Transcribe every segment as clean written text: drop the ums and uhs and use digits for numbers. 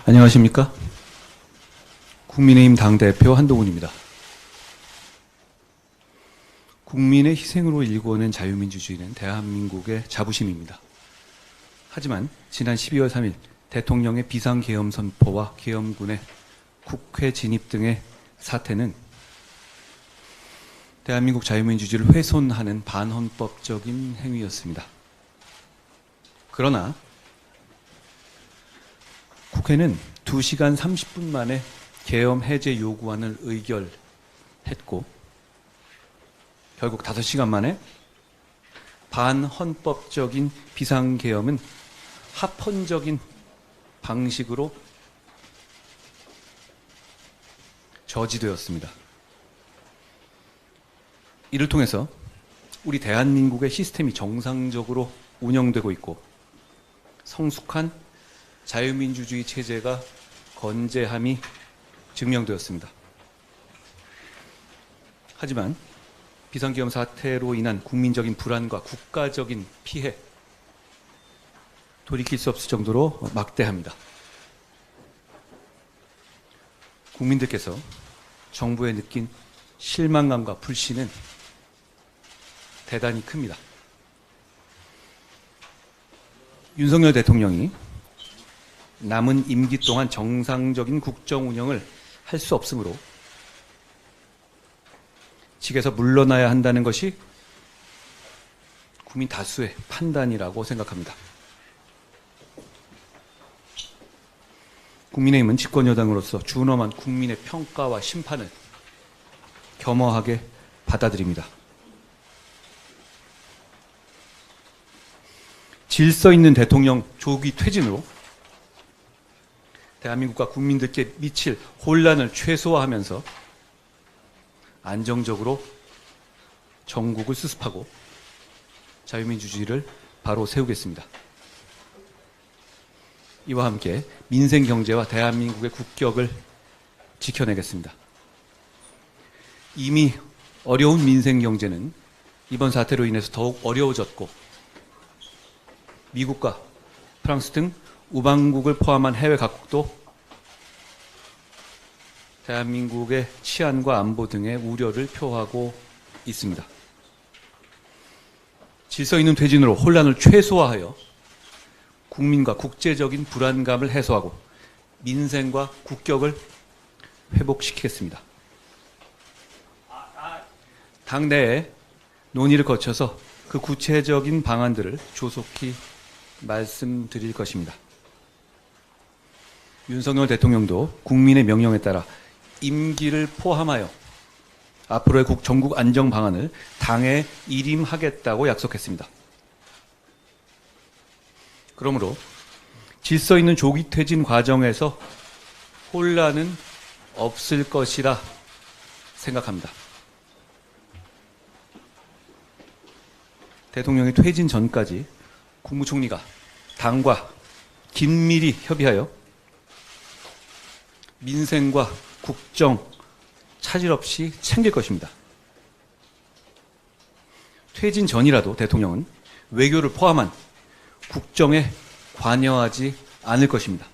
안녕하십니까? 국민의힘 당대표 한동훈입니다. 국민의 희생으로 일궈낸 자유민주주의는 대한민국의 자부심입니다. 하지만 지난 12월 3일 대통령의 비상계엄 선포와 계엄군의 국회 진입 등의 사태는 대한민국 자유민주주의를 훼손하는 반헌법적인 행위였습니다. 그러나 국회는 2시간 30분 만에 계엄 해제 요구안을 의결했고 결국 5시간 만에 반헌법적인 비상계엄은 합헌적인 방식으로 저지되었습니다. 이를 통해서 우리 대한민국의 시스템이 정상적으로 운영되고 있고 성숙한 자유민주주의 체제가 건재함이 증명되었습니다. 하지만 비상계엄 사태로 인한 국민적인 불안과 국가적인 피해, 돌이킬 수 없을 정도로 막대합니다. 국민들께서 정부에 느낀 실망감과 불신은 대단히 큽니다. 윤석열 대통령이 남은 임기 동안 정상적인 국정 운영을 할 수 없으므로 직에서 물러나야 한다는 것이 국민 다수의 판단이라고 생각합니다. 국민의힘은 집권여당으로서 준엄한 국민의 평가와 심판을 겸허하게 받아들입니다. 질서 있는 대통령 조기 퇴진으로 대한민국과 국민들께 미칠 혼란을 최소화하면서 안정적으로 정국을 수습하고 자유민주주의를 바로 세우겠습니다. 이와 함께 민생 경제와 대한민국의 국격을 지켜내겠습니다. 이미 어려운 민생 경제는 이번 사태로 인해서 더욱 어려워졌고 미국과 프랑스 등 우방국을 포함한 해외 각국도 대한민국의 치안과 안보 등의 우려를 표하고 있습니다. 질서 있는 퇴진으로 혼란을 최소화하여 국민과 국제적인 불안감을 해소하고 민생과 국격을 회복시키겠습니다. 당내에 논의를 거쳐서 그 구체적인 방안들을 조속히 말씀드릴 것입니다. 윤석열 대통령도 국민의 명령에 따라 임기를 포함하여 앞으로의 전국 안정 방안을 당에 일임하겠다고 약속했습니다. 그러므로 질서 있는 조기 퇴진 과정에서 혼란은 없을 것이라 생각합니다. 대통령이 퇴진 전까지 국무총리가 당과 긴밀히 협의하여 민생과 국정 차질 없이 챙길 것입니다. 퇴진 전이라도 대통령은 외교를 포함한 국정에 관여하지 않을 것입니다.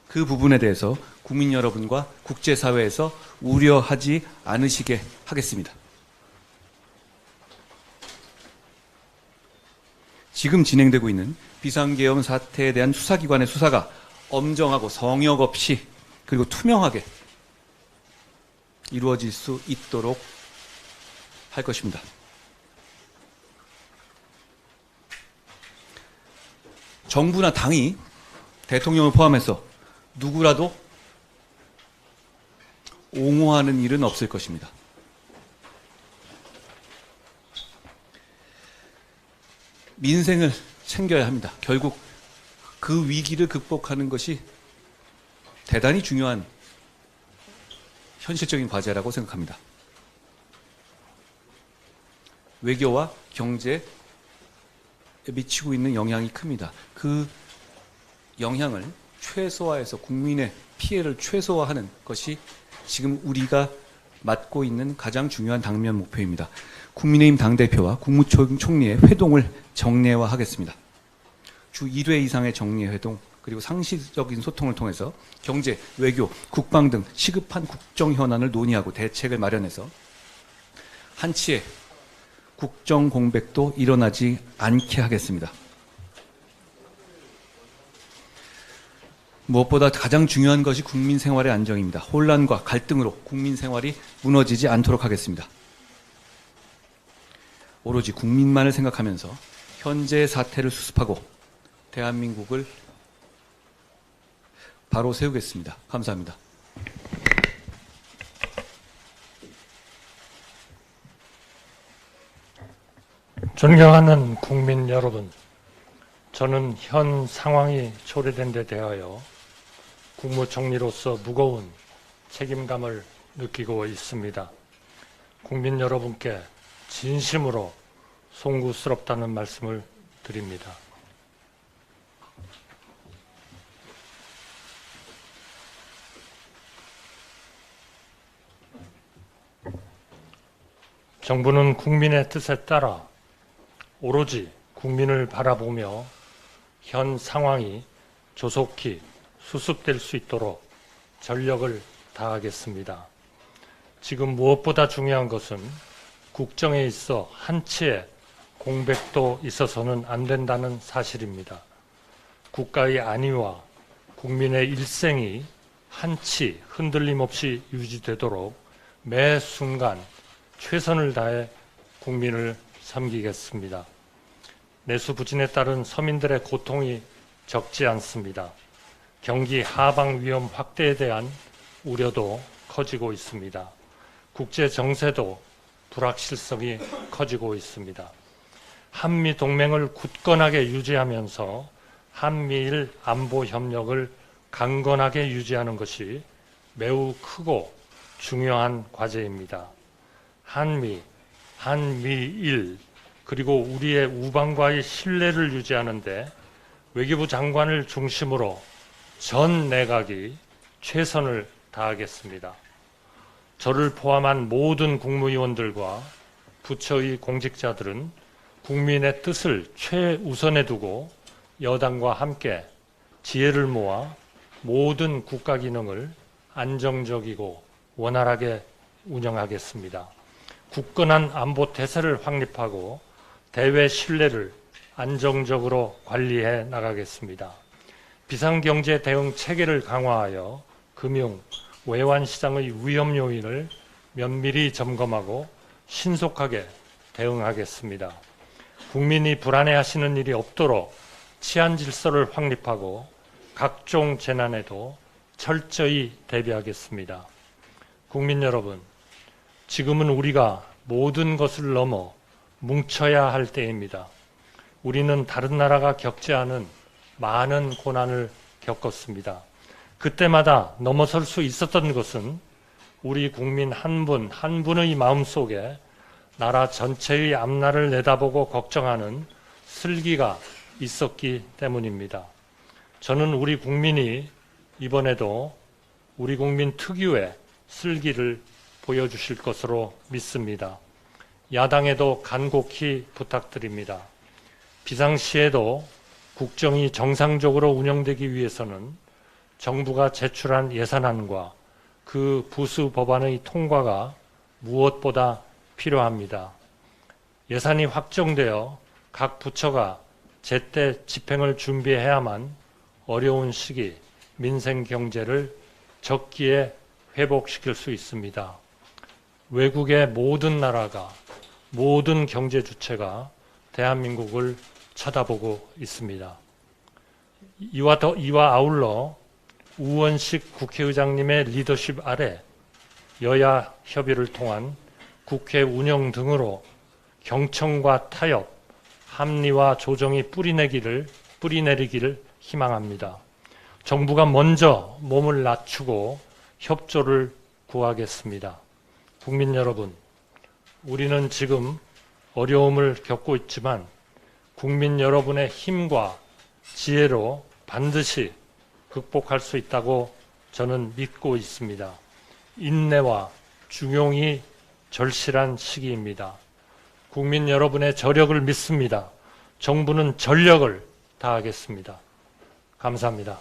그 부분에 대해서 국민 여러분과 국제사회에서 우려하지 않으시게 하겠습니다. 지금 진행되고 있는 비상계엄 사태에 대한 수사기관의 수사가 엄정하고 성역 없이 그리고 투명하게 이루어질 수 있도록 할 것입니다. 정부나 당이 대통령을 포함해서 누구라도 옹호하는 일은 없을 것입니다. 민생을 챙겨야 합니다. 결국 그 위기를 극복하는 것이 대단히 중요한 현실적인 과제라고 생각합니다. 외교와 경제에 미치고 있는 영향이 큽니다. 그 영향을 최소화해서 국민의 피해를 최소화하는 것이 지금 우리가 맡고 있는 가장 중요한 당면 목표입니다. 국민의힘 당대표와 국무총리의 회동을 정례화하겠습니다. 주 1회 이상의 정례회동 그리고 상시적인 소통을 통해서 경제, 외교, 국방 등 시급한 국정 현안을 논의하고 대책을 마련해서 한치의 국정 공백도 일어나지 않게 하겠습니다. 무엇보다 가장 중요한 것이 국민 생활의 안정입니다. 혼란과 갈등으로 국민 생활이 무너지지 않도록 하겠습니다. 오로지 국민만을 생각하면서 현재의 사태를 수습하고 대한민국을 바로 세우겠습니다. 감사합니다. 존경하는 국민 여러분, 저는 현 상황이 초래된 데 대하여 국무총리로서 무거운 책임감을 느끼고 있습니다. 국민 여러분께 진심으로 송구스럽다는 말씀을 드립니다. 정부는 국민의 뜻에 따라 오로지 국민을 바라보며 현 상황이 조속히 수습될 수 있도록 전력을 다하겠습니다. 지금 무엇보다 중요한 것은 국정에 있어 한치의 공백도 있어서는 안 된다는 사실입니다. 국가의 안위와 국민의 일생이 한치 흔들림 없이 유지되도록 매 순간 최선을 다해 국민을 섬기겠습니다. 내수부진에 따른 서민들의 고통이 적지 않습니다. 경기 하방 위험 확대에 대한 우려도 커지고 있습니다. 국제 정세도 불확실성이 커지고 있습니다. 한미 동맹을 굳건하게 유지하면서 한미일 안보 협력을 강건하게 유지하는 것이 매우 크고 중요한 과제입니다. 한미, 한미일, 그리고 우리의 우방과의 신뢰를 유지하는데 외교부 장관을 중심으로 전 내각이 최선을 다하겠습니다. 저를 포함한 모든 국무위원들과 부처의 공직자들은 국민의 뜻을 최우선에 두고 여당과 함께 지혜를 모아 모든 국가 기능을 안정적이고 원활하게 운영하겠습니다. 굳건한 안보 태세를 확립하고 대외 신뢰를 안정적으로 관리해 나가겠습니다. 비상경제 대응 체계를 강화하여 금융, 외환시장의 위험 요인을 면밀히 점검하고 신속하게 대응하겠습니다. 국민이 불안해하시는 일이 없도록 치안 질서를 확립하고 각종 재난에도 철저히 대비하겠습니다. 국민 여러분, 지금은 우리가 모든 것을 넘어 뭉쳐야 할 때입니다. 우리는 다른 나라가 겪지 않은 많은 고난을 겪었습니다. 그때마다 넘어설 수 있었던 것은 우리 국민 한 분 한 분의 마음속에 나라 전체의 앞날을 내다보고 걱정하는 슬기가 있었기 때문입니다. 저는 우리 국민이 이번에도 우리 국민 특유의 슬기를 보여주실 것으로 믿습니다. 야당에도 간곡히 부탁드립니다. 비상시에도 국정이 정상적으로 운영되기 위해서는 정부가 제출한 예산안과 그 부수 법안의 통과가 무엇보다 필요합니다. 예산이 확정되어 각 부처가 제때 집행을 준비해야만 어려운 시기 민생 경제를 적기에 회복시킬 수 있습니다. 외국의 모든 나라가, 모든 경제 주체가 대한민국을 쳐다보고 있습니다. 이와 아울러 우원식 국회의장님의 리더십 아래 여야 협의를 통한 국회 운영 등으로 경청과 타협, 합리와 조정이 뿌리내리기를 희망합니다. 정부가 먼저 몸을 낮추고 협조를 구하겠습니다. 국민 여러분, 우리는 지금 어려움을 겪고 있지만 국민 여러분의 힘과 지혜로 반드시 극복할 수 있다고 저는 믿고 있습니다. 인내와 중용이 절실한 시기입니다. 국민 여러분의 저력을 믿습니다. 정부는 전력을 다하겠습니다. 감사합니다.